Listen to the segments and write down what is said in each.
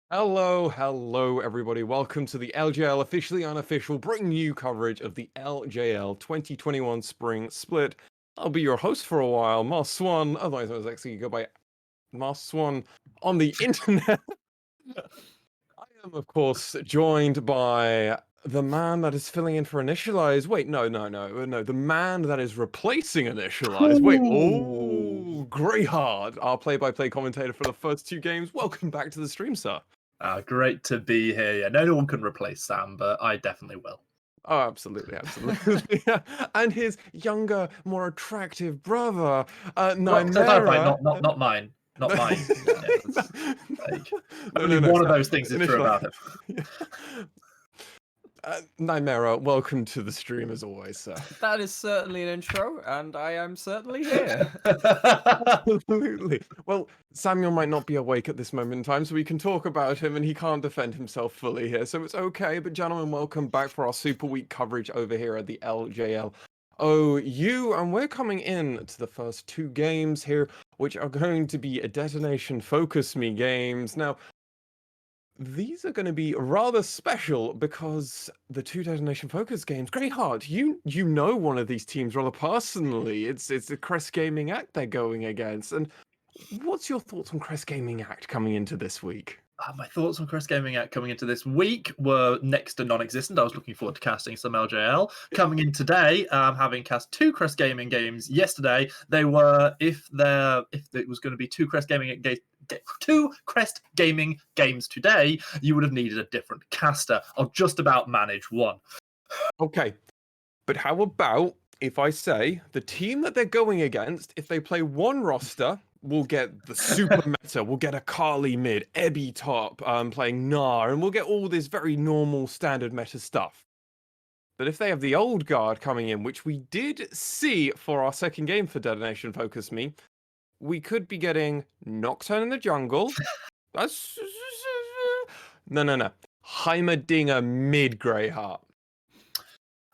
Hello, everybody. Welcome to the LJL officially unofficial, bringing you coverage of the LJL 2021 Spring Split. I'll be your host for a while, Mars Swan, otherwise I was actually go by Mars Swan on the internet. I am, of course, joined by the man that is filling in for Initialize. Wait, no. The man that is replacing Initialize. Wait, Ooh. GreyHart, our play-by-play commentator for the first two games. Welcome back to the stream, sir. Great to be here. Yeah, no one can replace Sam, but I definitely will. Oh, absolutely. And his younger, more attractive brother, Well, to clarify, Nymera. not mine, not mine. Yeah, that's like, only No. one of Stop. those things is true Initially. about him. Nymera, welcome to the stream as always, sir. That is certainly an intro, and I am certainly here. Absolutely. Well, Samuel might not be awake at this moment in time, so we can talk about him, and he can't defend himself fully here, so it's okay. But gentlemen, welcome back for our Super Week coverage over here at the LJL. OU, and we're coming in to the first two games here, which are going to be a Detonation FocusMe games. Now, these are going to be rather special because the two Detonation Focus games, GreyHart, you know one of these teams rather personally. It's the Crest Gaming Act they're going against. And what's your thoughts on Crest Gaming Act coming into this week? My thoughts on Crest Gaming Act coming into this week were next to non-existent. I was looking forward to casting some LJL. Coming in today, having cast two Crest Gaming games yesterday, they were if it was going to be two Crest Gaming games today, you would have needed a different caster. I'll just about manage one. Okay, but how about if I say the team that they're going against, if they play one roster, we'll get the super meta, we'll get a Carly mid, Ebby top, playing Gnar, and we'll get all this very normal standard meta stuff. But if they have the old guard coming in, which we did see for our second game for Detonation FocusMe, we could be getting Nocturne in the jungle. That's no. Heimerdinger mid GreyHart.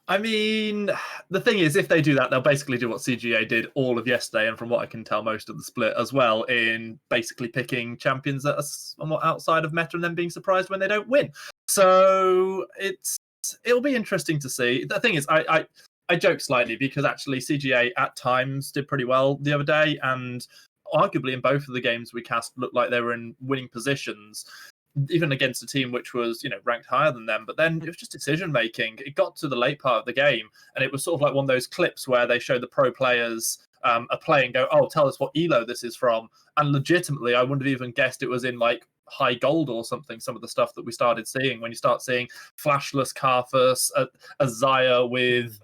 I mean, the thing is, if they do that, they'll basically do what CGA did all of yesterday, and from what I can tell, most of the split as well, in basically picking champions that are somewhat outside of meta and then being surprised when they don't win. So it'll be interesting to see. The thing is, I joke slightly because actually CGA at times did pretty well the other day, and arguably in both of the games we cast looked like they were in winning positions, even against a team which was, ranked higher than them. But then it was just decision making. It got to the late part of the game, and it was sort of like one of those clips where they show the pro players are playing, go, "Oh, tell us what elo this is from," and legitimately, I wouldn't have even guessed it was in like high gold or something. Some of the stuff that we started seeing when you start seeing flashless Carthus, a Zaya with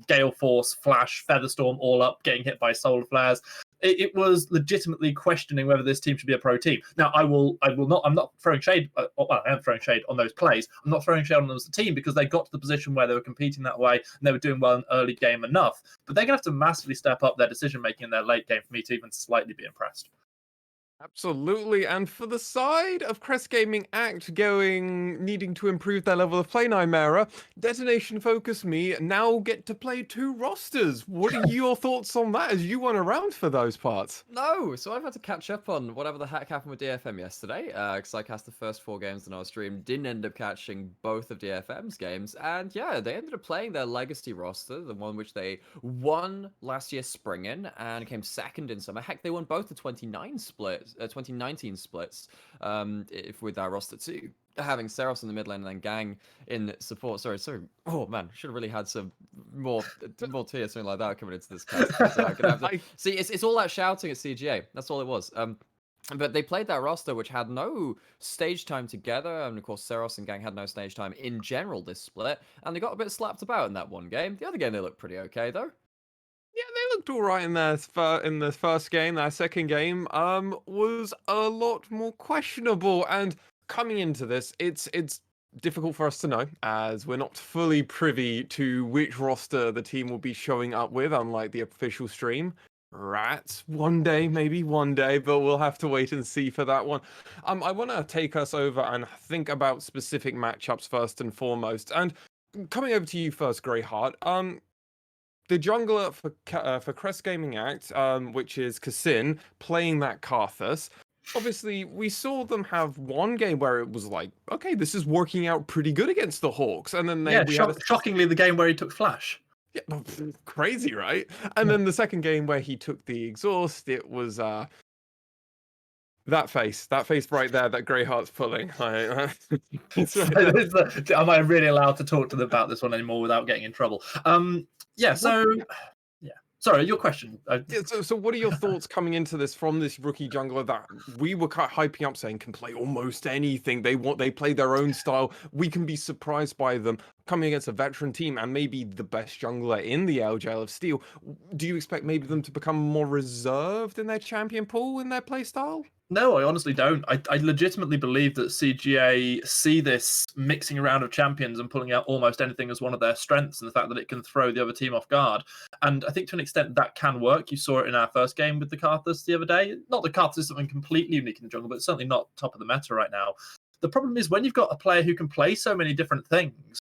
Gale Force, Flash, Featherstorm all up, getting hit by solar flares. It was legitimately questioning whether this team should be a pro team. Now, I will not. I'm not throwing shade. Well, I am throwing shade on those plays. I'm not throwing shade on them as a team because they got to the position where they were competing that way and they were doing well in early game enough. But they're going to have to massively step up their decision making in their late game for me to even slightly be impressed. Absolutely, and for the side of Crest Gaming Act needing to improve their level of play, Nymera, Detonation FocusMe now get to play two rosters. What are your thoughts on that as you went around for those parts? No, so I've had to catch up on whatever the heck happened with DFM yesterday, because I cast the first four games on our stream, didn't end up catching both of DFM's games, and yeah, they ended up playing their legacy roster, the one which they won last year spring in, and came second in summer. Heck, they won both the 2019 splits, if with that roster too. Having Seros in the mid lane and then Gang in support. Sorry. Oh man, should have really had some more tier, something like that coming into this cast. See, it's all that shouting at CGA. That's all it was. But they played that roster, which had no stage time together, and of course, Seros and Gang had no stage time in general this split, and they got a bit slapped about in that one game. The other game, they looked pretty okay though. Yeah, they looked all right in the first game. Their second game was a lot more questionable. And coming into this, it's difficult for us to know as we're not fully privy to which roster the team will be showing up with, unlike the official stream. Rats, maybe one day, but we'll have to wait and see for that one. I want to take us over and think about specific matchups first and foremost. And coming over to you first, GreyHart. The jungler for Crest Gaming Act, which is Kassin, playing that Karthus. obviously we saw them have one game where it was like, okay, this is working out pretty good against the Hawks, and then Yeah, we had a shockingly, the game where he took Flash. yeah, crazy, right? And Yeah. then the second game where he took the exhaust, it was that face right there that GreyHart's pulling. It's So right there. am I really allowed to talk to them about this one anymore without getting in trouble? Yeah. So, yeah. Sorry, your question. Yeah, so what are your thoughts coming into this from this rookie jungler that we were kind of hyping up, saying can play almost anything? They play their own style. We can be surprised by them coming against a veteran team and maybe the best jungler in the LJL of Steel. Do you expect maybe them to become more reserved in their champion pool in their play style? No, I honestly don't. I legitimately believe that CGA see this mixing around of champions and pulling out almost anything as one of their strengths, and the fact that it can throw the other team off guard. And I think to an extent that can work. You saw it in our first game with the Karthus the other day. Not that Karthus is something completely unique in the jungle, but it's certainly not top of the meta right now. The problem is when you've got a player who can play so many different things,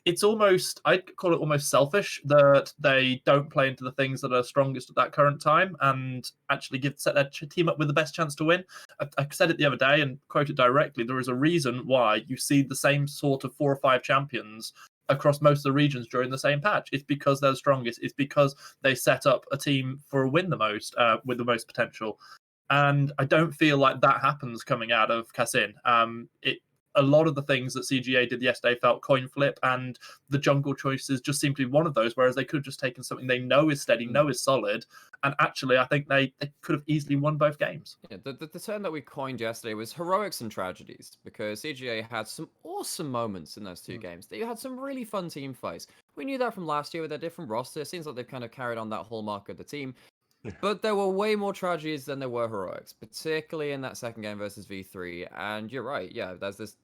it's almost, I'd call it almost selfish that they don't play into the things that are strongest at that current time and actually set their team up with the best chance to win. I said it the other day and quoted directly, there is a reason why you see the same sort of 4 or 5 champions across most of the regions during the same patch. It's because they're the strongest. It's because they set up a team for a win the most, with the most potential. And I don't feel like that happens coming out of Kassin. A lot of the things that CGA did yesterday felt coin flip, and the jungle choices just seemed to be one of those, whereas they could have just taken something they know is steady, know is solid, and actually I think they could have easily won both games. Yeah, the term that we coined yesterday was heroics and tragedies, because CGA had some awesome moments in those 2 games. They had some really fun team fights. We knew that from last year with their different roster. It seems like they've kind of carried on that hallmark of the team. But there were way more tragedies than there were heroics, particularly in that second game versus V3. And you're right, yeah, there's this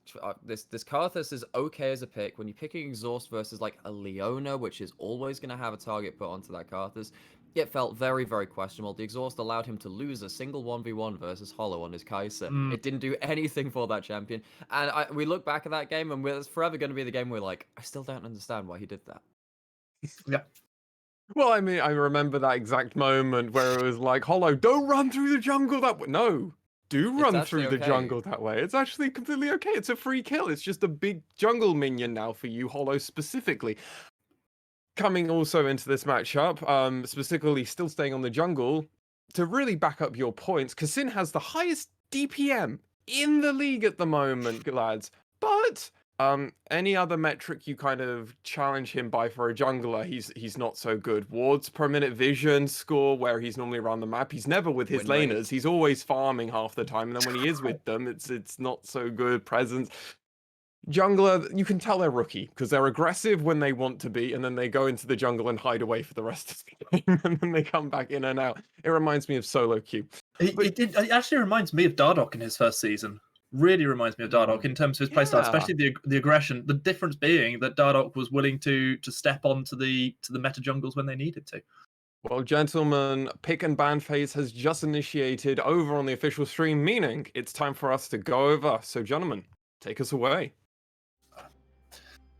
Karthus is okay as a pick. When you're picking exhaust versus like a Leona, which is always going to have a target put onto that Karthus, it felt very, very questionable. The exhaust allowed him to lose a single 1v1 versus Hollow on his Kai'Sa. It didn't do anything for that champion. And we look back at that game, and it's forever going to be the game where we're like, I still don't understand why he did that. Yeah. Well, I mean, I remember that exact moment where it was like, Hollow, don't run through the jungle that way. No, do run through the jungle that way. It's actually completely okay. It's a free kill. It's just a big jungle minion now for you, Hollow, specifically. Coming also into this matchup, specifically still staying on the jungle, to really back up your points, Kassin has the highest DPM in the league at the moment, lads. But any other metric you kind of challenge him by for a jungler, he's not so good. Wards per minute, vision score, where he's normally around the map, he's never with his laners. He's always farming half the time, and then when he is with them, it's not so good. Presence. Jungler, you can tell they're rookie because they're aggressive when they want to be, and then they go into the jungle and hide away for the rest of the game, and then they come back in and out. It reminds me of solo queue. It actually reminds me of Dardoch in his first season. Really reminds me of Dardoch in terms of his playstyle, especially the aggression. The difference being that Dardoch was willing to step onto the meta jungles when they needed to. Well, gentlemen, pick and ban phase has just initiated over on the official stream, meaning it's time for us to go over. So, gentlemen, take us away.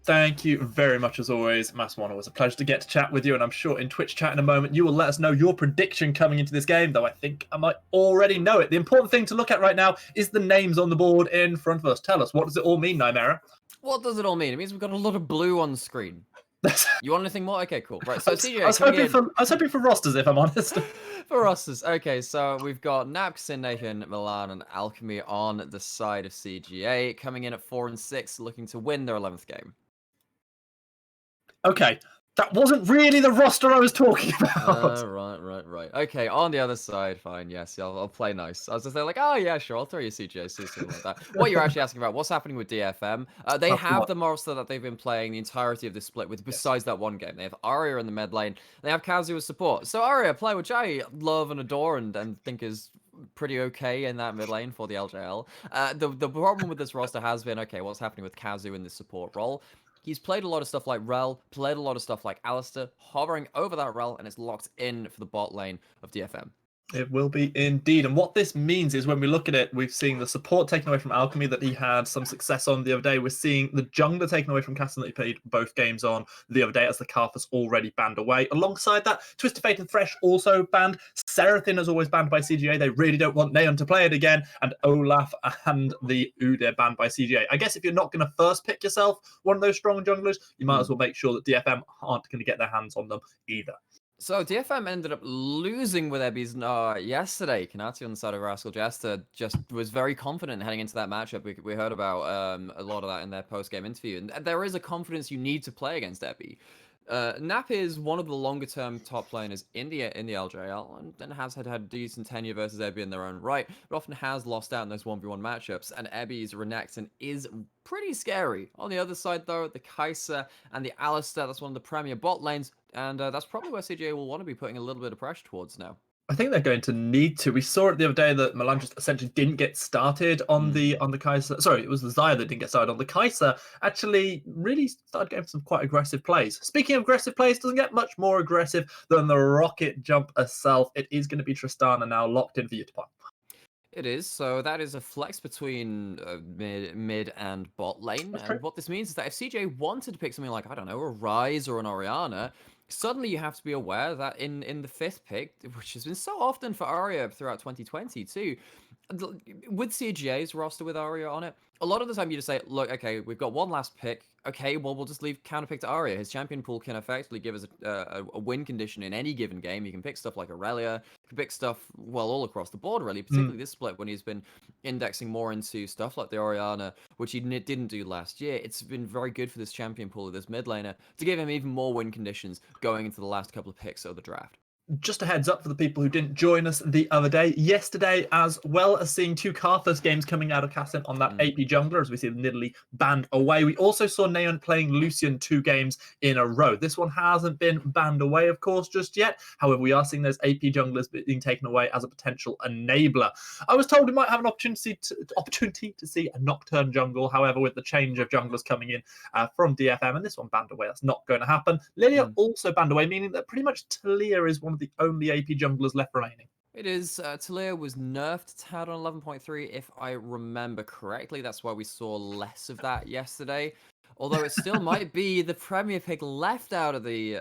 Thank you very much as always, Mass1. It was a pleasure to get to chat with you, and I'm sure in Twitch chat in a moment you will let us know your prediction coming into this game, though I think I might already know it. The important thing to look at right now is the names on the board in front of us. Tell us, what does it all mean, Nymera? What does it all mean? It means we've got a lot of blue on the screen. You want anything more? Okay, cool. Right, so CJ, I was hoping for rosters, if I'm honest. For rosters. Okay, so we've got Nap, Nation, Milan, and Alchemy on the side of CGA, coming in at 4 and 6, looking to win their 11th game. Okay, that wasn't really the roster I was talking about. Right. Okay, on the other side, fine, yes, I'll play nice. I was just there like, oh yeah, sure, I'll throw you CJ, something like that. What you're actually asking about, what's happening with DFM? They have the roster that they've been playing the entirety of this split with, besides that one game. They have Arya in the mid lane, they have Kazu as support. So Arya, play which I love and adore and think is pretty okay in that mid lane for the LJL. The problem with this roster has been, okay, what's happening with Kazu in this support role? He's played a lot of stuff like Rel, played a lot of stuff like Alistair, hovering over that Rel, and it's locked in for the bot lane of DFM. It will be indeed. And what this means is when we look at it, we've seen the support taken away from Alchemy that he had some success on the other day. We're seeing the jungler taken away from Castle that he played both games on the other day as the Karthus already banned away. Alongside that, Twisted Fate and Thresh also banned. Seraphine is always banned by CGA. They really don't want Neon to play it again. And Olaf and the Udyr banned by CGA. I guess if you're not going to first pick yourself one of those strong junglers, you might as well make sure that DFM aren't going to get their hands on them either. So DFM ended up losing with Ebby's yesterday. Kanati on the side of Rascal Jester just was very confident heading into that matchup. We heard about a lot of that in their post-game interview. And there is a confidence you need to play against Ebby. Nap is one of the longer-term top laners in the LJL and has had decent tenure versus Ebby in their own right, but often has lost out in those 1v1 matchups, and Ebby's Renekton is pretty scary. On the other side, though, the Kai'Sa and the Alistar, that's one of the premier bot lanes, and that's probably where CGA will want to be putting a little bit of pressure towards now. I think they're going to need to. We saw it the other day that Melandris essentially didn't get started on the Kai'Sa. Sorry, it was the Xayah that didn't get started on the Kai'Sa. Actually, really started getting some quite aggressive plays. Speaking of aggressive plays, doesn't get much more aggressive than the rocket jump itself. It is going to be Tristana now locked in for you to play. It is, so that is a flex between mid and bot lane. And what this means is that if CJ wanted to pick something like, I don't know, a Ryze or an Orianna, suddenly you have to be aware that in the 5th pick, which has been so often for Arya throughout 2020 too, with CGA's roster with Arya on it, a lot of the time you just say, look, okay, we've got one last pick. Okay, well, we'll just leave counterpick to Arya. His champion pool can effectively give us a win condition in any given game. You can pick stuff like Aurelia. You can pick stuff, well, all across the board, really, particularly this split when he's been indexing more into stuff like the Orianna, which he didn't do last year. It's been very good for this champion pool of this mid laner to give him even more win conditions going into the last couple of picks of the draft. Just a heads up for the people who didn't join us the other day. Yesterday, as well as seeing 2 Karthus games coming out of Cassin on that AP jungler, as we see Nidalee banned away, we also saw Neon playing Lucian 2 games in a row. This one hasn't been banned away, of course, just yet. However, we are seeing those AP junglers being taken away as a potential enabler. I was told we might have an opportunity to see a Nocturne jungle. However, with the change of junglers coming in from DFM, and this one banned away, that's not going to happen. Lilia also banned away, meaning that pretty much Talia is one of the only AP junglers left remaining. It is. Talia was nerfed a tad on 11.3, if I remember correctly. That's why we saw less of that yesterday. Although it still might be the premier pick left out of the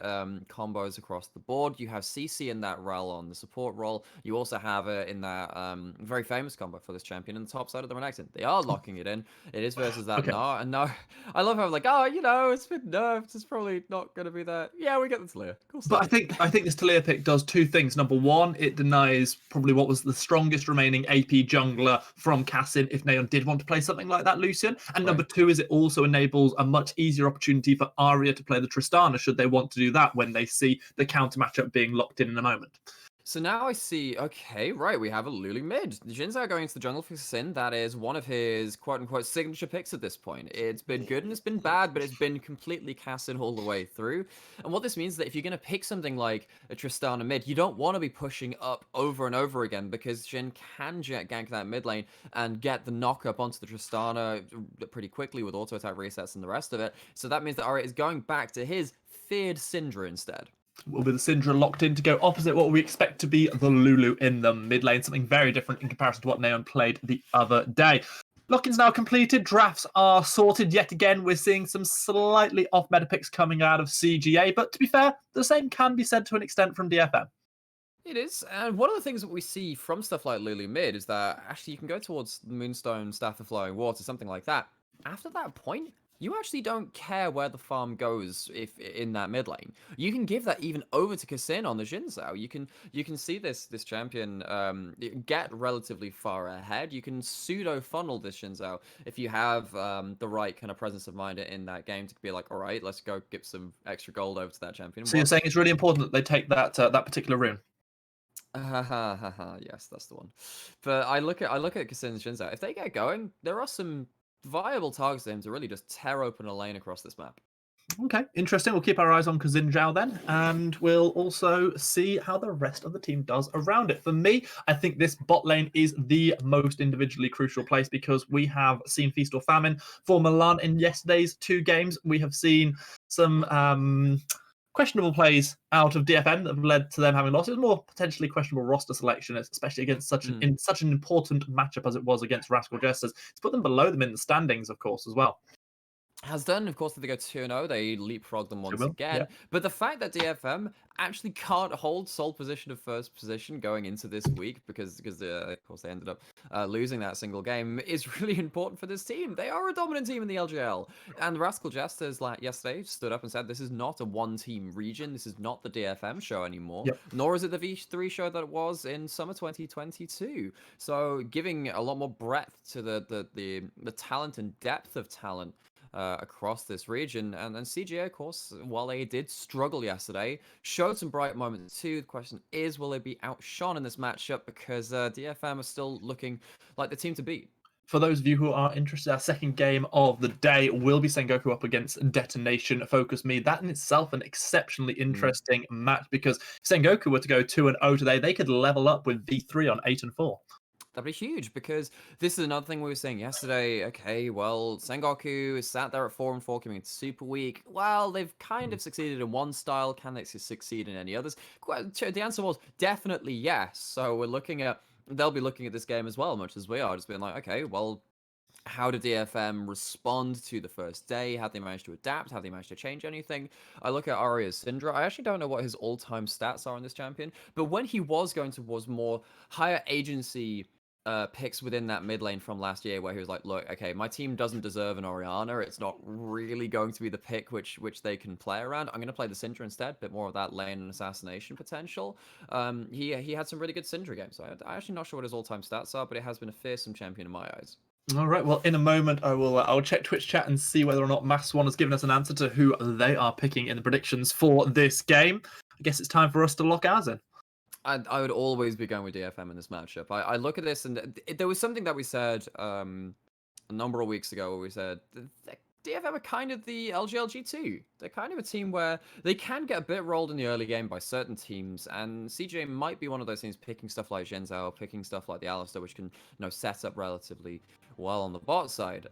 combos across the board. You have CC in that role on the support role. You also have it in that very famous combo for this champion in the top side of the Renekton. They are locking it in. It is versus that Gnar. And no, I love how like, oh, you know, it's been nerfed. It's probably not going to be that. Yeah, we get the Talia. Cool stuff. But I think this Talia pick does 2 things. Number one, it denies probably what was the strongest remaining AP jungler from Cassin if Neon did want to play something like that Lucian. And number 2 is it also enables a much easier opportunity for Arya to play the Tristana should they want to do that when they see the counter matchup being locked in a moment. So now I see, okay, right, we have a LuLu mid. Xin Zhao going into the jungle for Sin, that is one of his quote-unquote signature picks at this point. It's been good and it's been bad, but it's been completely Cassin all the way through. And what this means is that if you're going to pick something like a Tristana mid, you don't want to be pushing up over and over again because Xin can gank that mid lane and get the knock up onto the Tristana pretty quickly with auto-attack resets and the rest of it. So that means that Arya is going back to his feared Syndra instead. Will be the Syndra locked in to go opposite what we expect to be the Lulu in the mid lane, something very different in comparison to what Neon played the other day. Lock-in's now completed, drafts are sorted yet again. We're seeing some slightly off-meta picks coming out of CGA, but to be fair, the same can be said to an extent from DFM. It is, and one of the things that we see from stuff like Lulu mid is that actually you can go towards the Moonstone, Staff of Flowing Water, something like that. After that point, you actually don't care where the farm goes if in that mid lane. You can give that even over to Kassin on the Xin Zhao. You can see this champion get relatively far ahead. You can pseudo funnel this Xin Zhao if you have the right kind of presence of mind in that game to be like, all right, let's go get some extra gold over to that champion. So you're saying it's really important that they take that that particular rune. Yes, that's the one. But I look at Kassin's Xin Zhao. If they get going, there are some viable targets for him to really just tear open a lane across this map. Okay, interesting. We'll keep our eyes on Xin Zhao then, and we'll also see how the rest of the team does around it. For me, I think this bot lane is the most individually crucial place because we have seen Feast or Famine for Milan in yesterday's 2 games. We have seen some questionable plays out of DFM that have led to them having lost. It was more potentially questionable roster selection, especially against such an important matchup as it was against Rascal Jesters. It's put them below them in the standings, of course, as well. Has done, of course, if they go 2-0, they leapfrog them once again. Yeah. But the fact that DFM actually can't hold sole position of first position going into this week because of course they ended up losing that single game is really important for this team. They are a dominant team in the LJL, and Rascal Jesters yesterday stood up and said this is not a one-team region. This is not the DFM show anymore, nor is it the V3 show that it was in summer 2022. So giving a lot more breadth to the talent and depth of talent across this region. And then CGA, of course, while they did struggle yesterday, showed some bright moments too. The question is, will they be outshone in this matchup? Because DFM are still looking like the team to beat. For those of you who are interested, our second game of the day will be Sengoku up against Detonation FocusMe. That in itself an exceptionally interesting match, because if Sengoku were to go 2-0 today, they could level up with V3 on 8-4. That'd be huge, because this is another thing we were saying yesterday. Okay, well, Sengoku is sat there at 4-4 coming into Super Week. Well, they've kind of succeeded in one style. Can they succeed in any others? The answer was definitely yes. So they'll be looking at this game as well, much as we are, just being like, okay, well, how did DFM respond to the first day? Have they managed to adapt? Have they managed to change anything? I look at Aria's Syndra. I actually don't know what his all-time stats are on this champion, but when he was going towards more higher agency picks within that mid lane from last year, where he was like, look, okay, my team doesn't deserve an Orianna. It's not really going to be the pick which they can play around. I'm going to play the Syndra instead, a bit more of that lane and assassination potential. He had some really good Syndra games. So I'm actually not sure what his all-time stats are, but it has been a fearsome champion in my eyes. All right, well, in a moment, I'll check Twitch chat and see whether or not Mass1 has given us an answer to who they are picking in the predictions for this game. I guess it's time for us to lock ours in. I would always be going with DFM in this matchup. I look at this, and there was something that we said a number of weeks ago where we said DFM are kind of the LJL G2. They're kind of a team where they can get a bit rolled in the early game by certain teams, and CJ might be one of those teams picking stuff like Zhenzhou, picking stuff like the Alistar, which can set up relatively well on the bot side.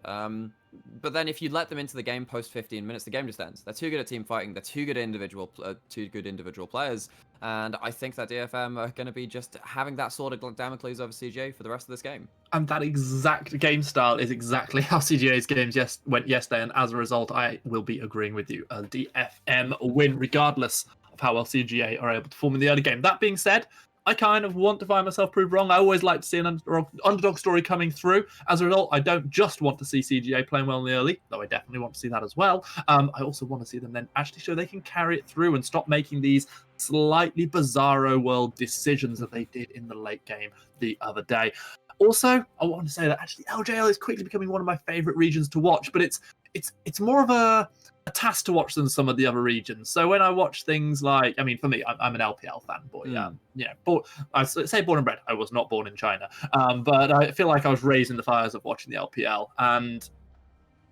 But then if you let them into the game post 15 minutes, the game just ends. They're too good at team fighting. They're too good individual players. And I think that DFM are going to be just having that sort of Damocles over CJ for the rest of this game. And that exact game style is exactly how CGA's games went yesterday. And as a result, I will be agreeing with you. A DFM win, regardless of how well CGA are able to perform in the early game. That being said, I kind of want to find myself proved wrong. I always like to see an underdog story coming through. As a result, I don't just want to see CGA playing well in the early, though I definitely want to see that as well. I also want to see them then actually show they can carry it through and stop making these slightly bizarro world decisions that they did in the late game the other day. Also, I want to say that actually LJL is quickly becoming one of my favorite regions to watch, but it's more of a task to watch than some of the other regions. So when I watch things like, I mean, for me, I'm an LPL fanboy. I say born and bred. I was not born in China, but I feel like I was raised in the fires of watching the LPL. And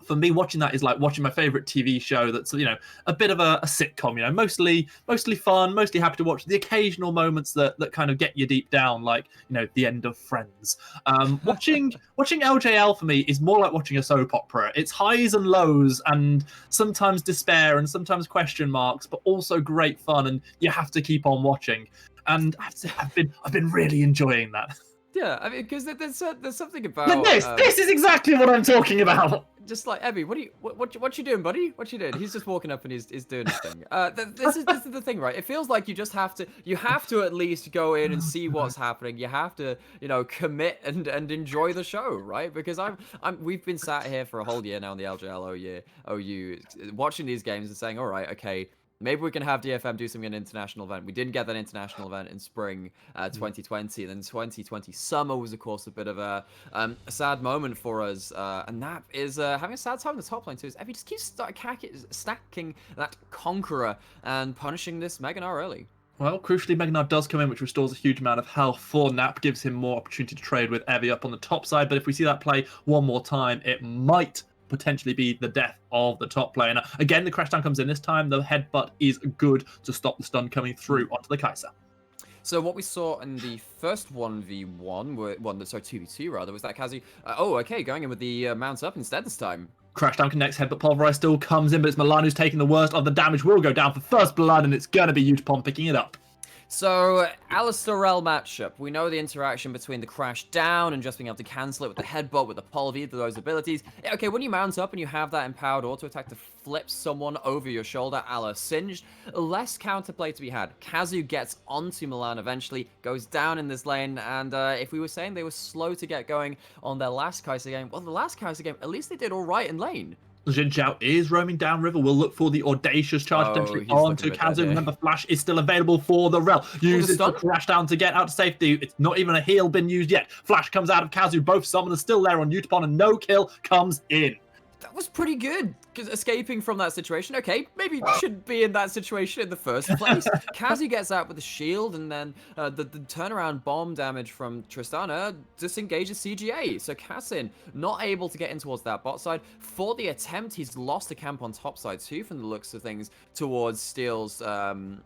for me, watching that is like watching my favorite TV show that's, a bit of a sitcom, mostly fun, mostly happy to watch. The occasional moments that kind of get you deep down, like, the end of Friends. Watching LJL for me is more like watching a soap opera. It's highs and lows and sometimes despair and sometimes question marks, but also great fun, and you have to keep on watching. And I have to say, I've been really enjoying that. Yeah, I mean, because there's something about this is exactly what I'm talking about. Just like Ebby, what you doing, buddy? What you doing? He's just walking up and he's doing his thing. This is the thing, right? It feels like you have to at least go in and see what's happening. You have to, commit and enjoy the show, right? Because we've been sat here for a whole year now in the LJL OU watching these games and saying, all right, okay, maybe we can have DFM do something in an international event. We didn't get that international event in spring 2020. And then 2020 summer was, of course, a bit of a sad moment for us. And that is having a sad time in the top lane, too. Is Evie just keeps stacking that Conqueror and punishing this Mega Gnar early. Well, crucially, Mega Gnar does come in, which restores a huge amount of health for Nap, gives him more opportunity to trade with Evie up on the top side. But if we see that play one more time, it might potentially be the death of the top player. Now, again, the crash down comes in this time. The headbutt is good to stop the stun coming through onto the Kai'Sa. So what we saw in the first 2v2 rather, was that Kazi, going in with the mounts up instead this time. Crashdown connects, Headbutt Pulverize still comes in, but it's Milan who's taking the worst of the damage. Will go down for first blood, and it's going to be Utapon picking it up. So, Alistair-Rel matchup. We know the interaction between the crash down and just being able to cancel it with the headbutt, with the pulver, those abilities. Okay, when you mount up and you have that empowered auto attack to flip someone over your shoulder, a la Singed, less counterplay to be had. Kazu gets onto Milan eventually, goes down in this lane, and if we were saying they were slow to get going on their last Kai'Sa game, well, the last Kai'Sa game, at least they did all right in lane. Xin Zhao is roaming downriver. We'll look for the audacious charge potentially onto Kazu. Remember, Flash is still available for the Rel. Uses the crash down to get out to safety. It's not even a heal been used yet. Flash comes out of Kazu. Both summoners still there on Utapon, and no kill comes in. That was pretty good, because escaping from that situation, okay, maybe you shouldn't be in that situation in the first place. Kazu gets out with the shield, and then the turnaround bomb damage from Tristana disengages CGA. So Kassin not able to get in towards that bot side. For the attempt, he's lost a camp on top side too, from the looks of things, towards Steel's Talia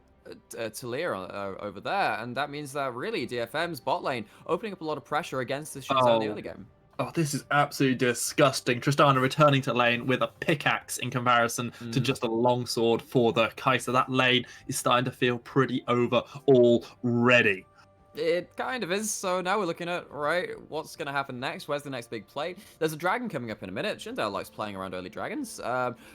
over there. And that means that really DFM's bot lane opening up a lot of pressure against this Shinzao in the early game. Oh, this is absolutely disgusting. Tristana returning to lane with a pickaxe in comparison to just a longsword for the Kai'Sa. That lane is starting to feel pretty over already. It kind of is. So now we're looking at, right, what's going to happen next? Where's the next big play? There's a dragon coming up in a minute. Shinzao likes playing around early dragons.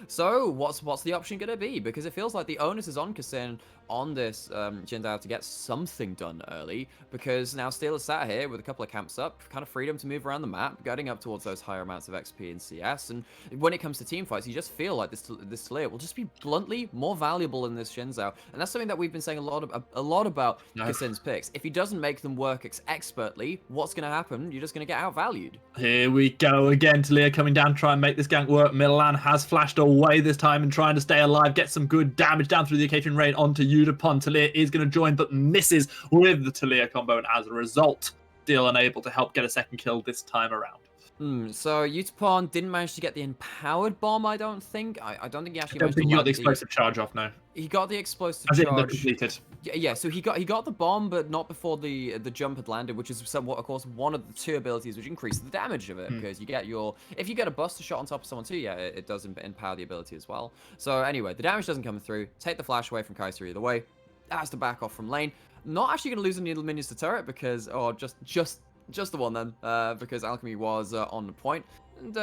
So what's the option going to be? Because it feels like the onus is on Kassin on this Jindao to get something done early, because now Steel is sat here with a couple of camps up, kind of freedom to move around the map, getting up towards those higher amounts of XP and CS. And when it comes to team fights, you just feel like this Talia will just be bluntly more valuable in this Shinzao. And that's something that we've been saying a lot about Kassin's picks. If he doesn't make them work expertly, what's going to happen? You're just going to get outvalued. Here we go again. Talia coming down, try and make this gank work. Milan has flashed away this time and trying to stay alive, get some good damage down through the Acacian Rain onto Utapon. Talia is going to join, but misses with the Talia combo, and as a result, still unable to help get a second kill this time around. So Utapon didn't manage to get the empowered bomb, I don't think. I don't think he actually managed to he got the explosive charge off, no. He got the explosive charge. Completed. Yeah, so he got the bomb, but not before the jump had landed, which is somewhat, of course, one of the two abilities which increases the damage of it, because you get if you get a buster shot on top of someone too, yeah, it does empower the ability as well. So anyway, the damage doesn't come through. Take the flash away from Kai'Sa either way. Has to back off from lane. Not actually going to lose any minions to turret, because, just the one then, because Alchemy was on the point. And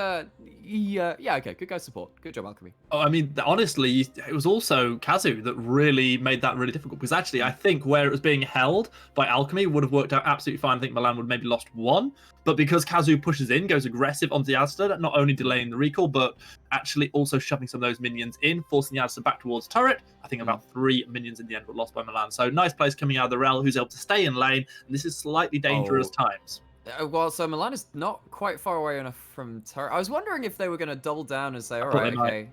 yeah, okay, good guys support. Good job, Alchemy. Oh, I mean, honestly, it was also Kazu that really made that really difficult, because actually I think where it was being held by Alchemy would have worked out absolutely fine. I think Milan would have maybe lost one, but because Kazu pushes in, goes aggressive onto the Alistair, not only delaying the recall, but actually also shoving some of those minions in, forcing the Alistair back towards turret. I think about 3 minions in the end were lost by Milan. So nice plays coming out of the Rel, who's able to stay in lane, and this is slightly dangerous times. Well, so Milan is not quite far away enough from turret. I was wondering if they were going to double down and say, all right, okay.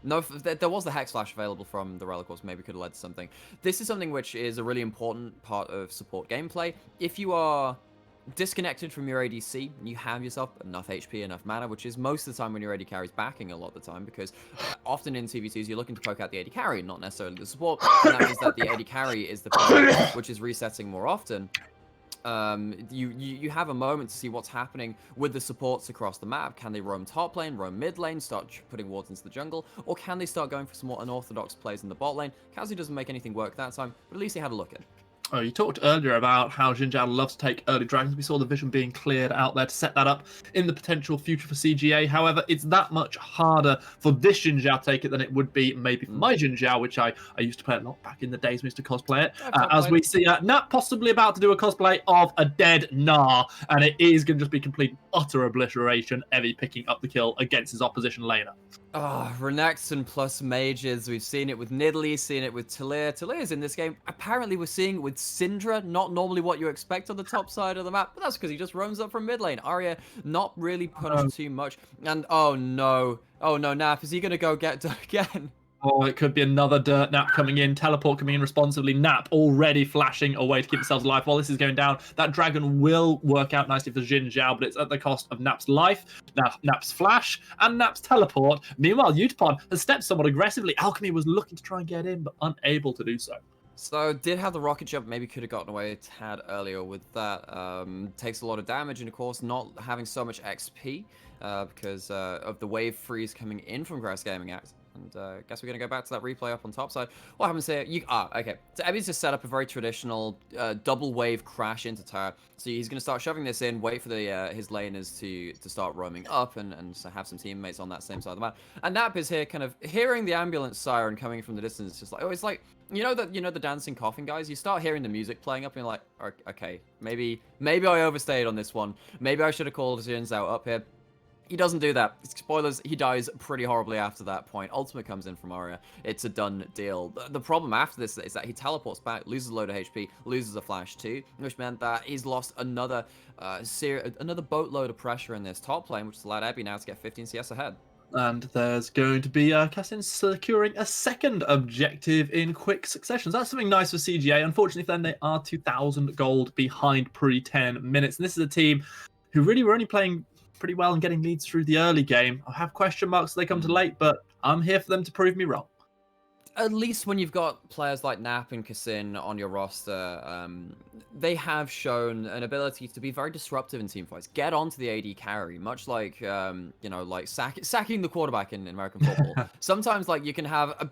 No, there was the Hex Flash available from the Rel, of course, maybe could have led to something. This is something which is a really important part of support gameplay. If you are disconnected from your ADC, and you have yourself enough HP, enough mana, which is most of the time when your AD carry is backing a lot of the time, because often in TVCs you're looking to poke out the AD carry, not necessarily the support, and that means that the AD carry is the player which is resetting more often. You have a moment to see what's happening with the supports across the map. Can they roam top lane, roam mid lane, start putting wards into the jungle, or can they start going for some more unorthodox plays in the bot lane? Kazu doesn't make anything work that time, but at least he had a look at it. Oh, you talked earlier about how Xin Zhao loves to take early dragons. We saw the vision being cleared out there to set that up in the potential future for CGA. However, it's that much harder for this Xin Zhao to take it than it would be maybe for my Xin Zhao, which I used to play a lot back in the days, Mr. Cosplay it. As we see Nat possibly about to do a cosplay of a dead Gnar, and it is going to just be complete utter obliteration. Evie picking up the kill against his opposition laner. Oh, Renekton plus mages. We've seen it with Nidalee, seen it with Talia. Talia's in this game. Apparently we're seeing it with Syndra, not normally what you expect on the top side of the map, but that's because he just roams up from mid lane. Arya not really punished too much. And oh no, Nap, is he going to go get done again? Oh, it could be another dirt Nap coming in, teleport coming in responsibly. Nap already flashing away to keep themselves alive while this is going down. That dragon will work out nicely for Xin Zhao, but it's at the cost of Nap's life, Nap's flash, and Nap's teleport. Meanwhile, Utapon has stepped somewhat aggressively. Alchemy was looking to try and get in, but unable to do so. So did have the rocket jump, maybe could have gotten away a tad earlier with that. Takes a lot of damage, and of course not having so much XP because of the wave freeze coming in from Crest Gaming Act. And guess we're going to go back to that replay up on top side. What happens here? Okay. So Ebby's just set up a very traditional double wave crash into tower. So he's going to start shoving this in, wait for the his laners to start roaming up and so have some teammates on that same side of the map. And Nap is here kind of hearing the ambulance siren coming from the distance. Just like, oh, it's like, you know the dancing coffin guys? You start hearing the music playing up and you're like, okay, maybe I overstayed on this one. Maybe I should have called Jins out up here. He doesn't do that. Spoilers, he dies pretty horribly after that point. Ultimate comes in from Arya. It's a done deal. The problem after this is that he teleports back, loses a load of HP, loses a flash too, which meant that he's lost another boatload of pressure in this top lane, which has allowed Ebby now to get 15 CS ahead. And there's going to be Cassin securing a second objective in quick succession. So that's something nice for CGA. Unfortunately, then they are 2,000 gold behind pre-10 minutes. And this is a team who really were only playing pretty well and getting leads through the early game. I have question marks as they come to late, but I'm here for them to prove me wrong. At least when you've got players like Nap and Cassin on your roster, they have shown an ability to be very disruptive in teamfights. Get onto the AD carry, much like, like sacking the quarterback in American football. Sometimes, like, you can have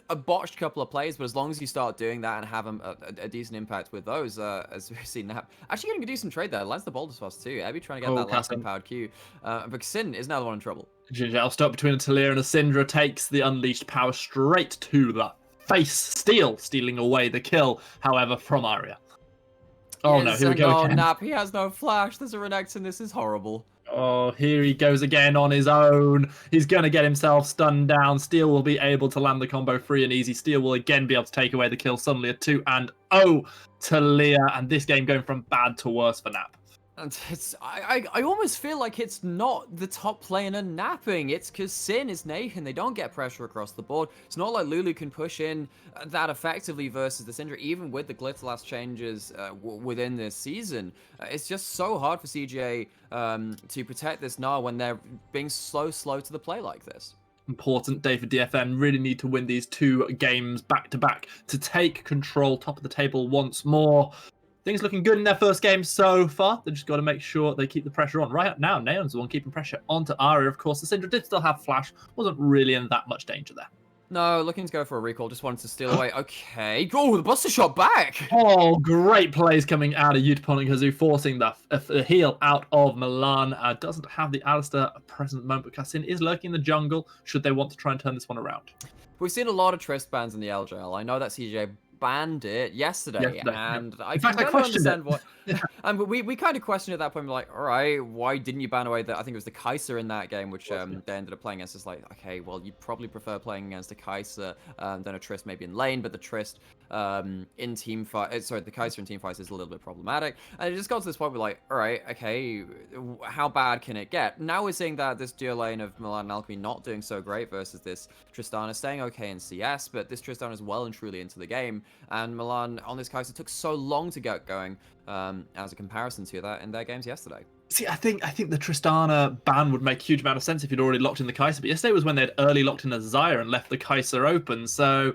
a botched couple of plays, but as long as you start doing that and have a decent impact with those, as we've seen Nap, actually getting a decent trade there. Lands the boulders fast too. Ebby trying to get that last empowered Q. But Cassin is now the one in trouble. Gingerl stop between a Talia and a Syndra takes the unleashed power straight to the face. Stealing away the kill, however, from Arya. Oh no, here we go again. Nap, he has no flash. There's a Renekton. This is horrible. Oh, here he goes again on his own. He's going to get himself stunned down. Steel will be able to land the combo free and easy. Steel will again be able to take away the kill. Suddenly a 2-0 Talia, and this game going from bad to worse for Nap. And I almost feel like it's not the top laner napping. It's because Sin is Nathan. They don't get pressure across the board. It's not like Lulu can push in that effectively versus the Syndra, even with the Glitterlass changes within this season. It's just so hard for CJ to protect this Gnar when they're being slow to the play like this. Important day for DFM. Really need to win these 2 games back to back to take control top of the table once more. Things looking good in their first game so far. They've just got to make sure they keep the pressure on. Right now, Neon's the one keeping pressure onto Arya. Of course, the Syndra did still have flash. Wasn't really in that much danger there. No, looking to go for a recall. Just wanted to steal away. Okay. Oh, the Buster Shot back. Oh, great plays coming out of Utapon and Kazoo, forcing the heal out of Milan. Doesn't have the Alistair at the present moment, but Cassin is lurking in the jungle should they want to try and turn this one around. We've seen a lot of Trist bans in the LJL. I know that CJ banned it yesterday, and I can kind of understand what. And we kind of questioned at that point, like, all right, why didn't you ban away I think it was the Kai'Sa in that game, which they ended up playing against. It's like, okay, well, you'd probably prefer playing against a Kai'Sa than a Trist maybe in lane, but the Trist in team fight, sorry, the Kai'Sa in team fights is a little bit problematic. And it just got to this point where like, all right, okay, how bad can it get? Now we're seeing that this duo lane of Milan and Alchemy not doing so great versus this Tristana staying okay in CS, but this Tristana is well and truly into the game. And Milan on this Kai'Sa took so long to get going as a comparison to that in their games yesterday. See, I think the Tristana ban would make a huge amount of sense if you'd already locked in the Kai'Sa, but yesterday was when they'd early locked in a Xayah and left the Kai'Sa open. So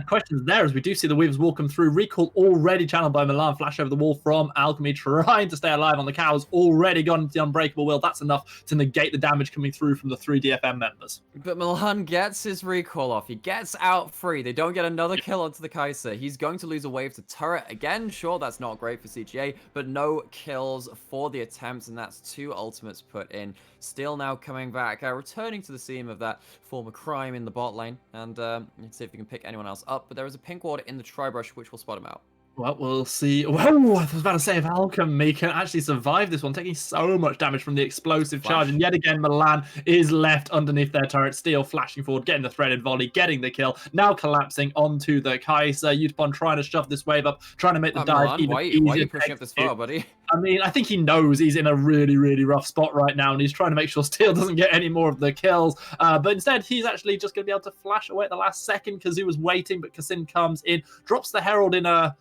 questions there as we do see the Weaver's Wall come through. Recall already channeled by Milan. Flash over the wall from Alchemy, trying to stay alive on the cows. Already gone into the Unbreakable Will. That's enough to negate the damage coming through from the 3 DFM members. But Milan gets his recall off. He gets out free. They don't get another kill onto the Kai'Sa. He's going to lose a wave to turret again. Sure, that's not great for CGA, but no kills for the attempts, and that's 2 ultimates put in. Still now coming back, returning to the scene of that former crime in the bot lane, and let's see if we can pick anyone else up. But there is a pink ward in the Tribrush, which will spot him out. Well, we'll see. Well, I was about to say if Alchemy can actually survive this one, taking so much damage from the explosive charge. And yet again, Milan is left underneath their turret. Steel flashing forward, getting the threaded volley, getting the kill. Now collapsing onto the Kai'Sa. Utapon trying to shove this wave up, trying to make the dive even easier. Why are you pushing up this far, buddy? I mean, I think he knows he's in a really, really rough spot right now, and he's trying to make sure Steel doesn't get any more of the kills. But instead, he's actually just going to be able to flash away at the last second. Kazoo was waiting, but Cassin comes in, drops the Herald in a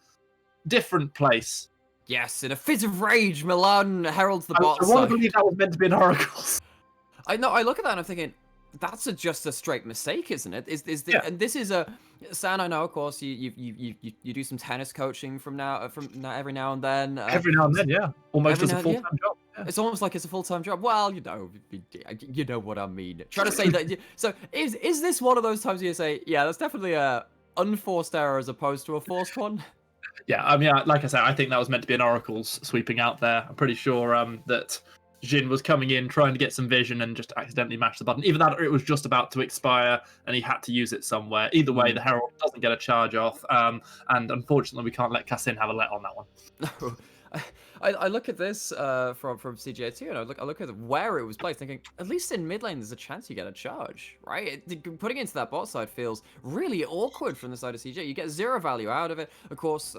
different place. Yes, in a fit of rage, Milan heralds the bot I want to believe that was meant to be an Oracle. I know. I look at that and I'm thinking, That's just a straight mistake, isn't it? Yeah. And this is a San. I know, of course, you do some tennis coaching from every now and then. Every now and then, yeah, almost every as a now- full-time job. Yeah. It's almost like it's a full-time job. Well, you know what I mean. Trying to say that. So is this one of those times where you say, yeah, that's definitely a unforced error as opposed to a forced one? Yeah, I mean, like I said, I think that was meant to be an Oracle's sweeping out there. I'm pretty sure that Jin was coming in, trying to get some vision, and just accidentally mashed the button. Either that, or it was just about to expire, and he had to use it somewhere. Either way, the Herald doesn't get a charge off, and unfortunately, we can't let Kassin have a let on that one. No. I look at this from CGA too, and I look at where it was placed, thinking at least in mid lane there's a chance you get a charge, right? Putting it into that bot side feels really awkward from the side of CGA. You get 0 value out of it. Of course,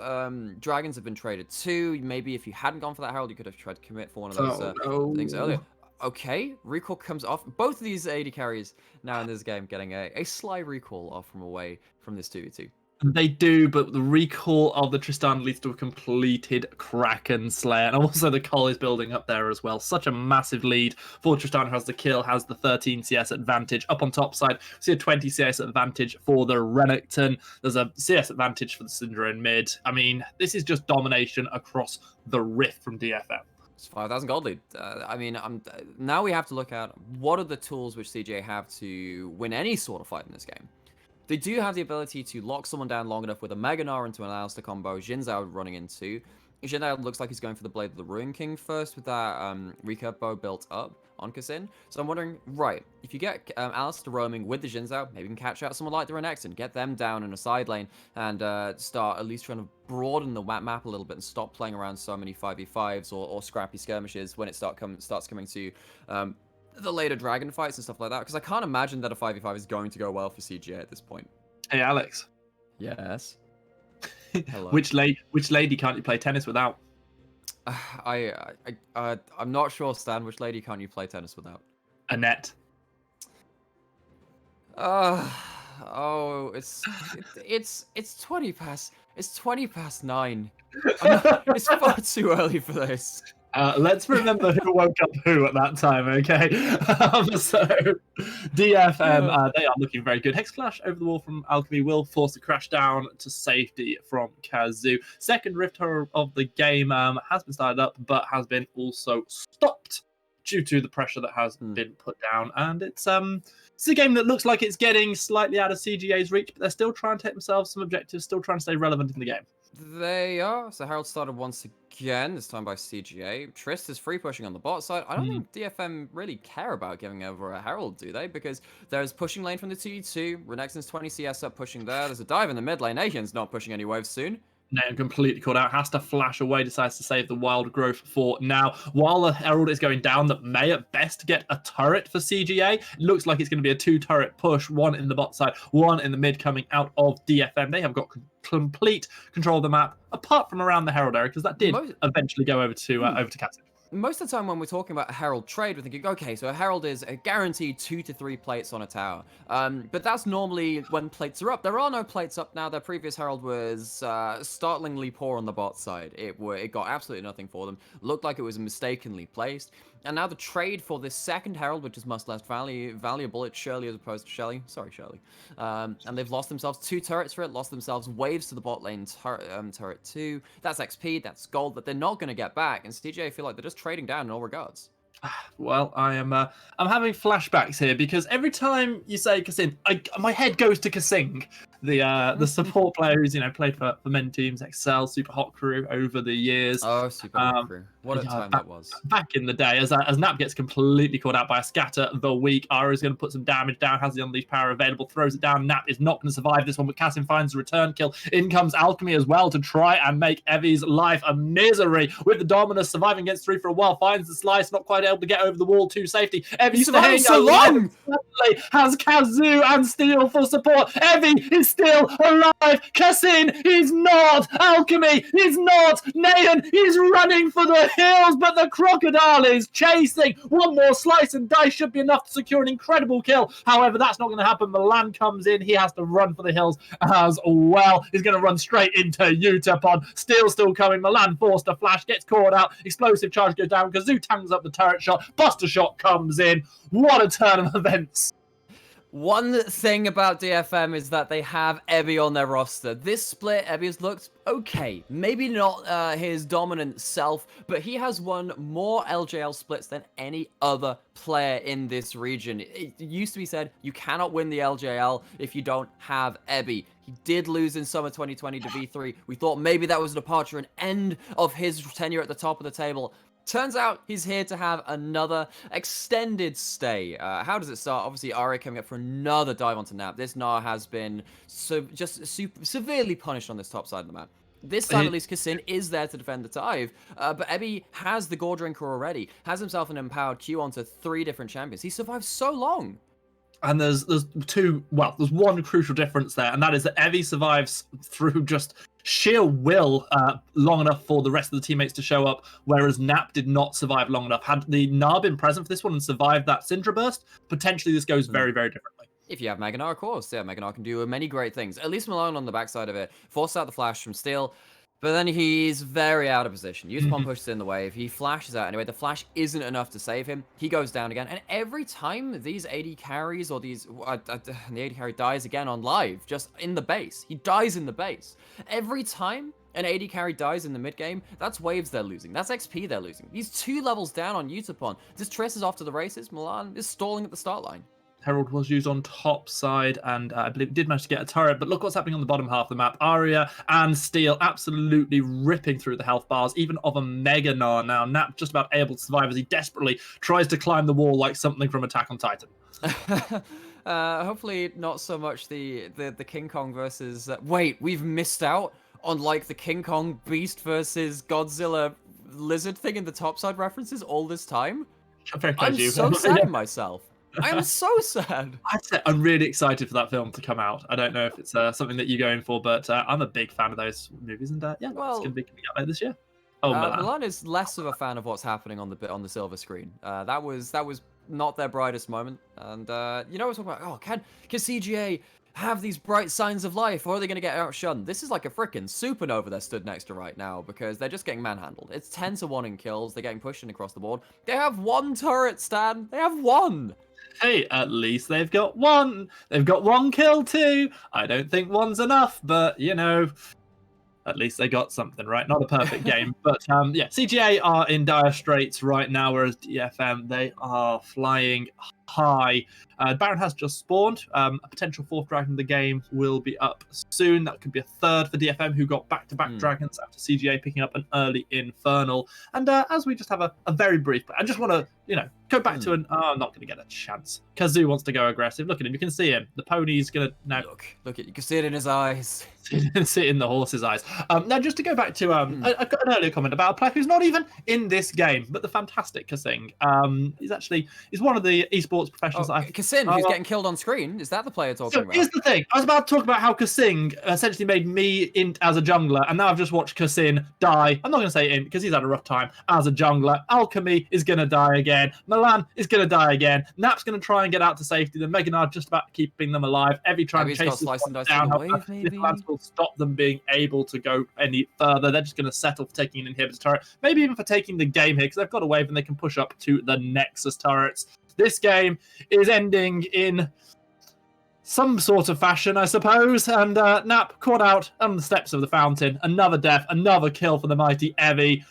dragons have been traded too. Maybe if you hadn't gone for that herald, you could have tried to commit for one of those things earlier. Okay, recall comes off. Both of these AD carries now in this game getting a sly recall off from away from this 2v2. They do, but the recall of the Tristan leads to a completed Kraken Slayer. And also the Cull is building up there as well. Such a massive lead for Tristan, who has the kill, has the 13 CS advantage. Up on top side, see a 20 CS advantage for the Renekton. There's a CS advantage for the Syndra in mid. I mean, this is just domination across the Rift from DFM. It's 5,000 gold lead. I mean, now we have to look at what are the tools which CJ have to win any sort of fight in this game. They do have the ability to lock someone down long enough with a Mega Gnar into an Alistair combo. Xin Zhao running into. Xin Zhao looks like he's going for the Blade of the Ruin King first with that recurve bow built up on Kassin. So I'm wondering, right, if you get Alistair roaming with the Xin Zhao, maybe you can catch out someone like the Renekton, get them down in a side lane, and start at least trying to broaden the map a little bit and stop playing around so many 5v5s or scrappy skirmishes when it starts coming to the later dragon fights and stuff like that, because I can't imagine that a 5v5 is going to go well for CGA at this point. Hey, Alex. Yes. Hello. Which lady can't you play tennis without? I'm not sure, Stan. Which lady can't you play tennis without? Annette. Oh, it's 20 past 9. It's far too early for this. Let's remember who woke up who at that time, okay? So, DFM, they are looking very good. Hex Clash over the wall from Alchemy will force the crash down to safety from Kazu. Second Rift Horror of the game has been started up, but has been also stopped due to the pressure that has been put down. And it's a game that looks like it's getting slightly out of CGA's reach, but they're still trying to hit themselves some objectives, still trying to stay relevant in the game. They are. So Herald started once again, this time by CGA. Trist is free pushing on the bot side. I don't think DFM really care about giving over a Herald, do they? Because there's pushing lane from the 2v2. Renekton's 20 CS up pushing there. There's a dive in the mid lane. Nation's not pushing any waves soon. Nayan completely caught out, has to flash away, decides to save the wild growth for now. While the Herald is going down, that may at best get a turret for CGA. It looks like it's going to be a 2-turret push, one in the bot side, one in the mid coming out of DFM. They have got complete control of the map, apart from around the Herald area, because that did eventually go over to Kassin. Most of the time when we're talking about a Herald trade, we're thinking, okay, so a Herald is a guaranteed 2 to 3 plates on a tower. But that's normally when plates are up. There are no plates up now. Their previous Herald was startlingly poor on the bot side. It got absolutely nothing for them. Looked like it was mistakenly placed. And now the trade for this second Herald, which is much less valuable, it's Shirley as opposed to Shelly. Sorry, Shirley. And they've lost themselves 2 turrets for it, lost themselves waves to the bot lane turret 2. That's XP, that's gold that they're not going to get back. And CJ feel like they're just trading down in all regards. Well, I'm having flashbacks here because every time you say Kassin, my head goes to Kasing, the support player who's played for many teams, Excel, Super Hot Crew over the years. Oh, Super Hot Crew! What a time that was. Back in the day, as Nap gets completely caught out by a scatter the weak, Ara is going to put some damage down, has the unleashed power available, throws it down. Nap is not going to survive this one, but Kassin finds the return kill. In comes Alchemy as well to try and make Evie's life a misery. With the Dominus surviving against 3 for a while, finds the slice, not quite able to get over the wall to safety. Evie survived so long! Has Kazu and Steel for support. Evie is still alive. Kassin is not. Alchemy is not. Nayan is running for the hills, but the crocodile is chasing. One more slice and dice should be enough to secure an incredible kill. However, that's not going to happen. Milan comes in. He has to run for the hills as well. He's going to run straight into Utapon. Steel still coming. Milan forced to flash, gets caught out. Explosive charge goes down. Kazu tangs up the turret shot. Buster shot comes in. What a turn of events. One thing about DFM is that they have Ebby on their roster. This split, Ebby has looked okay. Maybe not his dominant self, but he has won more LJL splits than any other player in this region. It used to be said, you cannot win the LJL if you don't have Ebby. He did lose in summer 2020 to V3. We thought maybe that was a departure, an end of his tenure at the top of the table. Turns out he's here to have another extended stay. How does it start? Obviously, Aria coming up for another dive onto Nap. This Gnar has been severely punished on this top side of the map. This time, at least, Kassin is there to defend the dive, but Ebby has the Gore Drinker already, has himself an empowered Q onto 3 different champions. He survived so long. And there's one crucial difference there, and that is that Evie survives through just sheer will long enough for the rest of the teammates to show up, whereas Nap did not survive long enough. Had the Gnar been present for this one and survived that Syndra burst, potentially this goes very, very differently. If you have Mega Gnar, of course. Yeah, Mega Gnar can do many great things. At least Malone on the backside of it forced out the flash from Steel, but then he's very out of position. Yutapon pushes in the wave. He flashes out anyway. The flash isn't enough to save him. He goes down again. And every time these AD carries or these... the AD carry dies again on live, just in the base. He dies in the base. Every time an AD carry dies in the mid game, that's waves they're losing. That's XP they're losing. He's 2 levels down on Yutapon. This Triss is off to the races. Milan is stalling at the start line. Herald was used on top side, and I believe did manage to get a turret, but look what's happening on the bottom half of the map. Aria and Steel absolutely ripping through the health bars, even of a Mega Gnar now. Nap just about able to survive as he desperately tries to climb the wall like something from Attack on Titan. Hopefully not so much the King Kong versus... wait, we've missed out on like the King Kong Beast versus Godzilla Lizard thing in the topside references all this time? I'm so sad in myself. I am so sad. I'm really excited for that film to come out. I don't know if it's something that you go in for, but I'm a big fan of those movies, and yeah, well, it's going to be coming out later this year. Oh, Milan is less of a fan of what's happening on the silver screen. That was not their brightest moment, and you know what I'm talking about? Oh, can CGA have these bright signs of life, or are they going to get outshunned? This is like a freaking supernova they're stood next to right now, because they're just getting manhandled. It's 10-1 in kills. They're getting pushed in across the board. They have 1 turret, Stan. They have 1. Hey, at least they've got 1. They've got 1 kill too. I don't think 1's enough, but you know, at least they got something, right? Not a perfect game, but yeah, CGA are in dire straits right now, whereas DFM, they are flying high. Baron has just spawned. A potential 4th dragon of the game will be up soon. That could be a 3rd for DFM, who got back-to-back dragons after CGA picking up an early Infernal. And as we just have a very brief, I just want to, you know, go back to an, I'm not going to get a chance. Kazoo wants to go aggressive. Look at him. You can see him. The pony's going to now. Look at you can see it in his eyes. Sit in the horse's eyes. Now, just to go back to I've got an earlier comment about a player who's not even in this game, but the fantastic Kasing. He's one of the esports professionals. Kassin, who's getting killed on screen. Is that the player talking about? Here's the thing. I was about to talk about how Kasing essentially made me int as a jungler, and now I've just watched Kassin die. I'm not going to say int because he's had a rough time as a jungler. Alchemy is going to die again. Milan is going to die again. Nap's going to try and get out to safety. The Mega Gnar just about keeping them alive. Every trying to chase them down. This will stop them being able to go any further. They're just going to settle for taking an inhibitor turret. Maybe even for taking the game here, because they've got a wave and they can push up to the Nexus turrets. This game is ending in some sort of fashion, I suppose. And Nap caught out on the steps of the fountain. Another death, another kill for the mighty Evie.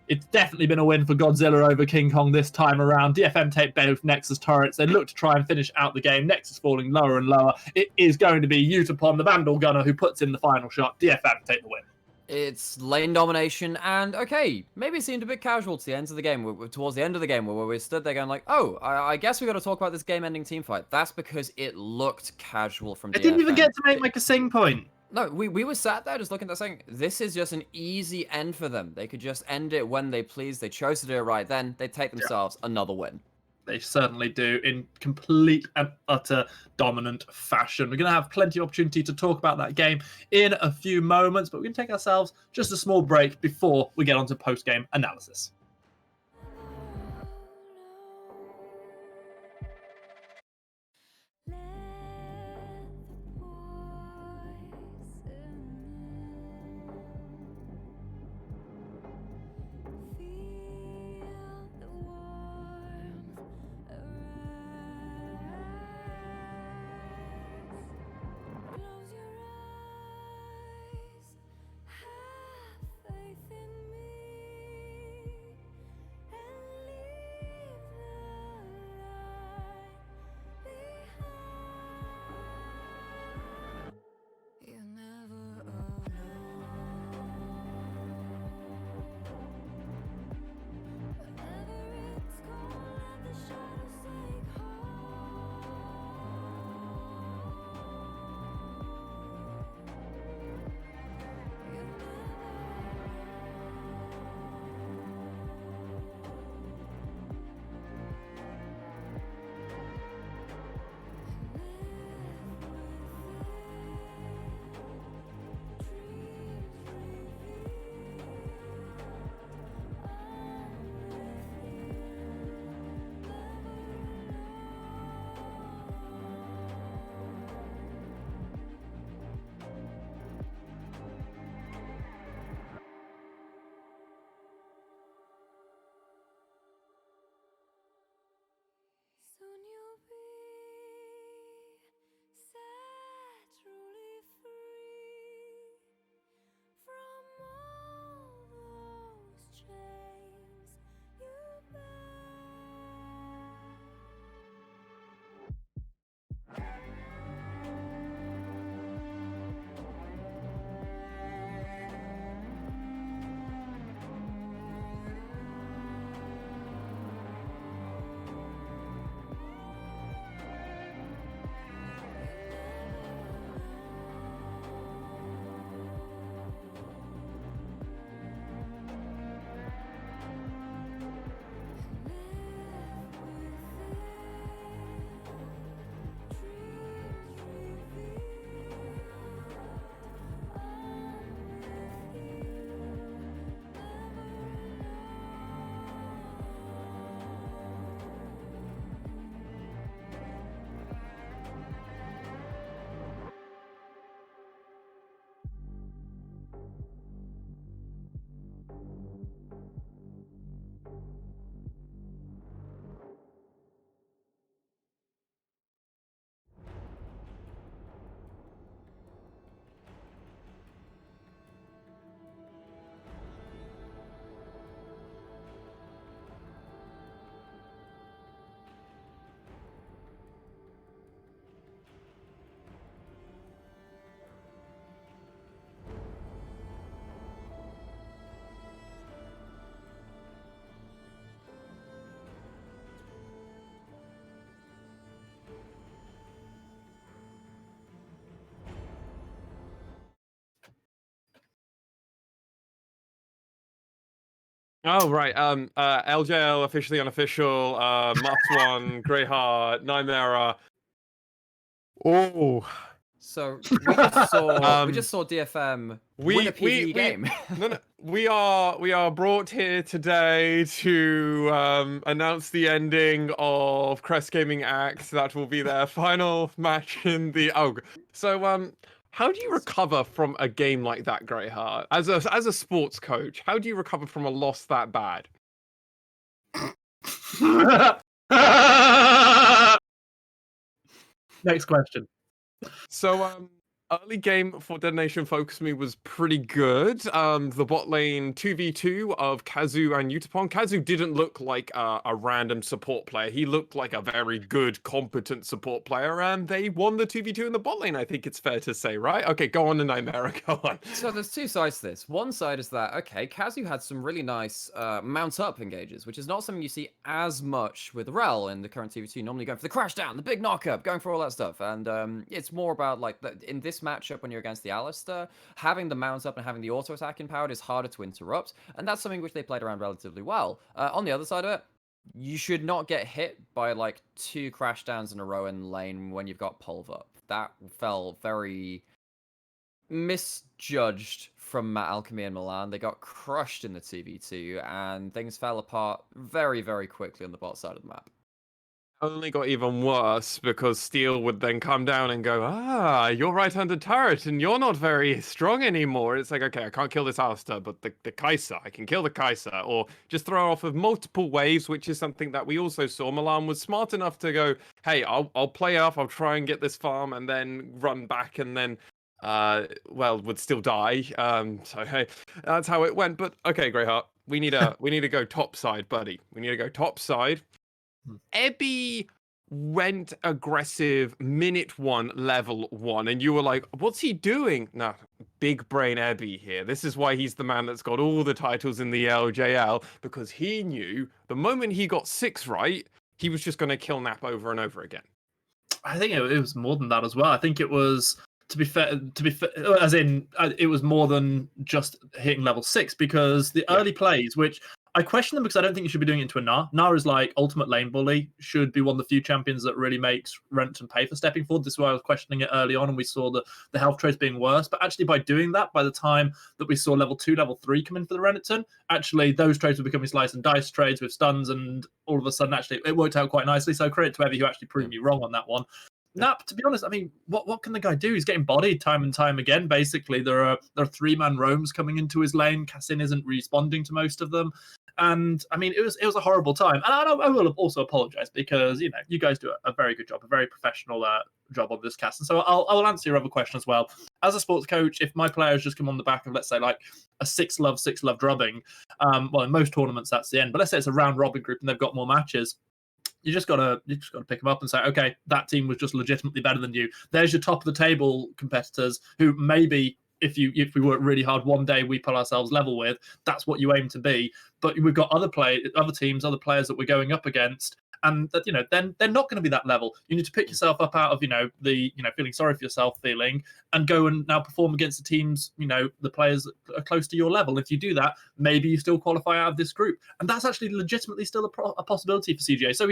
It's definitely been a win for Godzilla over King Kong this time around. DFM take both Nexus turrets. They look to try and finish out the game. Nexus falling lower and lower. It is going to be Yutapon, the Vandal Gunner, who puts in the final shot. DFM take the win. It's lane domination, and okay, maybe it seemed a bit casual to the end of the game, towards the end of the game, where we stood there going like, oh, I guess we got to talk about this game-ending teamfight. That's because it looked casual from DFM. I didn't even get to make a sing point. No, we were sat there just looking at that saying, this is just an easy end for them. They could just end it when they please. They chose to do it right then. They take themselves another win. They certainly do, in complete and utter dominant fashion. We're going to have plenty of opportunity to talk about that game in a few moments, but we're going to take ourselves just a small break before we get on to post-game analysis. Oh right. LJL officially unofficial. Must1, GreyHart, Nightmare. Oh. So we just saw Um, DFM win a we PvE game. no, we are brought here today to announce the ending of Crest Gaming Act. That will be their final match in the So how do you recover from a game like that, GreyHart? As a sports coach, how do you recover from a loss that bad? Next question. So early game for Detonation FocusMe was pretty good. The bot lane 2v2 of Kazu and Utapon. Kazu didn't look like a random support player. He looked like a very good, competent support player, and they won the 2v2 in the bot lane, I think it's fair to say, right? Okay, go on, Nightmare, go on. So there's two sides to this. One side is that, okay, Kazu had some really nice mount up engages, which is not something you see as much with Rel in the current TV2. Normally going for the crash down, the big knock up, going for all that stuff. And it's more about, like, in this matchup when you're against the Alistar, having the mount up and having the auto attack empowered is harder to interrupt. And that's something which they played around relatively well. On the other side of it, you should not get hit by, like, 2 crash downs in a row in lane when you've got Pulve up. That felt very misjudged from Matt Alchemy and Milan. They got crushed in the 2v2, and things fell apart very, very quickly on the bot side of the map. Only got even worse because Steel would then come down and go, you're right under turret and you're not very strong anymore. It's like, okay, I can't kill this Alistar, but the Kai'Sa, I can kill the Kai'Sa. Or just throw off of multiple waves, which is something that we also saw. Milan was smart enough to go, hey, I'll play off, I'll try and get this farm and then run back and then would still die. So hey, that's how it went. But okay, GreyHart, we need to go top side, buddy. We need to go top side. Ebby went aggressive minute 1, level 1, and you were like, what's he doing? No, big brain Ebby here. This is why he's the man that's got all the titles in the LJL, because he knew the moment he got 6 right, he was just going to kill Nap over and over again. I think it was more than that as well. I think it was, to be fair, as in, it was more than just hitting level 6, because the early plays, which I question them because I don't think you should be doing it into a Gnar. Gnar is like ultimate lane bully, should be one of the few champions that really makes rent and pay for stepping forward. This is why I was questioning it early on, and we saw the health trades being worse. But actually, by doing that, by the time that we saw level 2, level 3 come in for the Renekton, actually those trades were becoming slice and dice trades with stuns, and all of a sudden, actually, it worked out quite nicely. So credit to Evie, who actually proved me wrong on that one. Nap, to be honest, I mean, what can the guy do? He's getting bodied time and time again. Basically, there are 3-man roams coming into his lane. Cassin isn't responding to most of them, and I mean, it was a horrible time. And I will also apologize because you guys do a very good job, a very professional job on this cast. And so I will answer your other question as well. As a sports coach, if my players just come on the back of, let's say, like a 6-love drubbing, well, in most tournaments that's the end. But let's say it's a round robin group and they've got more matches. You just gotta pick them up and say, okay, that team was just legitimately better than you. There's your top of the table competitors who maybe if we work really hard one day we put ourselves level with. That's what you aim to be. But we've got other teams, other players that we're going up against, and that then they're not going to be that level. You need to pick yourself up out of the feeling sorry for yourself feeling and go and now perform against the teams, the players that are close to your level. If you do that, maybe you still qualify out of this group, and that's actually legitimately still a possibility for CGA. So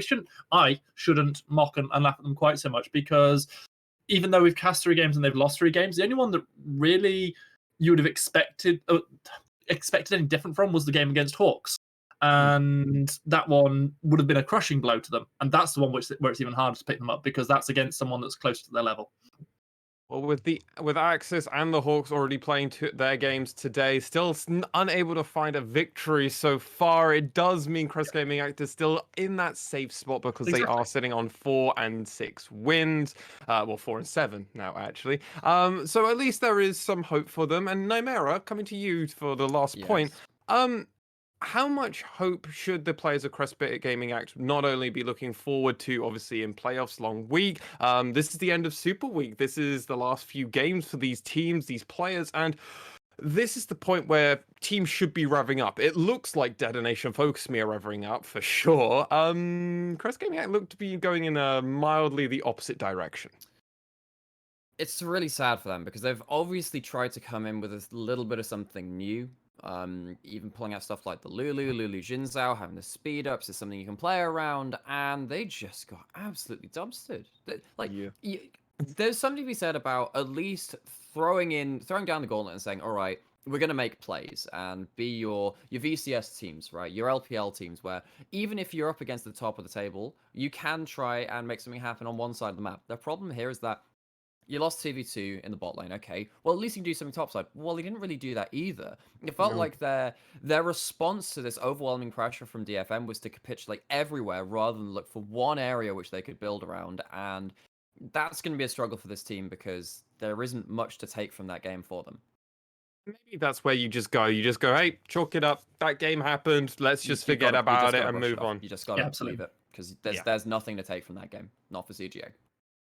I shouldn't mock and laugh at them quite so much, because even though we've cast 3 games and they've lost 3 games, the only one that really you would have expected any different from was the game against Hawks. And that one would have been a crushing blow to them. And that's the one where it's even harder to pick them up, because that's against someone that's close to their level. Well, with Axis and the Hawks already playing their games today, still unable to find a victory so far, it does mean Crest Gaming Act is still in that safe spot, because they are sitting on 4 and 6 wins. Well, 4 and 7 now, actually. So at least there is some hope for them. And Nightmare, coming to you for the last point. How much hope should the players of Crest Gaming Act not only be looking forward to, obviously, in playoffs, long week? This is the end of Super Week. This is the last few games for these teams, these players, and this is the point where teams should be revving up. It looks like Detonation FocusMe are revving up for sure. Crest Gaming Act look to be going in a mildly the opposite direction. It's really sad for them because they've obviously tried to come in with a little bit of something new. Even pulling out stuff like the Lulu Jinzhao, having the speed ups is something you can play around, and they just got absolutely dumpstered. Like, Yeah. there's something to be said about at least throwing down the gauntlet and saying, all right, we're going to make plays and be your VCS teams, right? Your LPL teams, where even if you're up against the top of the table, you can try and make something happen on one side of the map. The problem here is that you lost 2v2 in the bot lane, okay. Well, at least you can do something topside. Well, they didn't really do that either. It felt No. like their response to this overwhelming pressure from DFM was to capitulate everywhere rather than look for one area which they could build around. And that's going to be a struggle for this team because there isn't much to take from that game for them. Maybe that's where you just go. You just go, hey, chalk it up. That game happened. Let's just forget about it and move on. You just got to leave absolutely. it because there's nothing to take from that game. Not for CGA.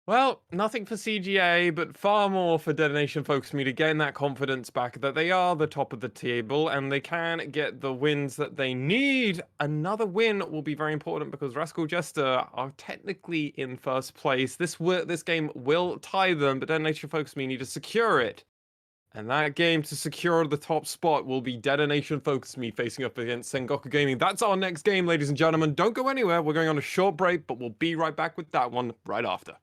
Well, nothing for CGA, but far more for DetonatioN FocusMe to gain that confidence back that they are the top of the table and they can get the wins that they need. Another win will be very important because Rascal Jester are technically in first place. This game will tie them, but DetonatioN FocusMe need to secure it. And that game to secure the top spot will be DetonatioN FocusMe facing up against Sengoku Gaming. That's our next game, ladies and gentlemen. Don't go anywhere. We're going on a short break, but we'll be right back with that one right after.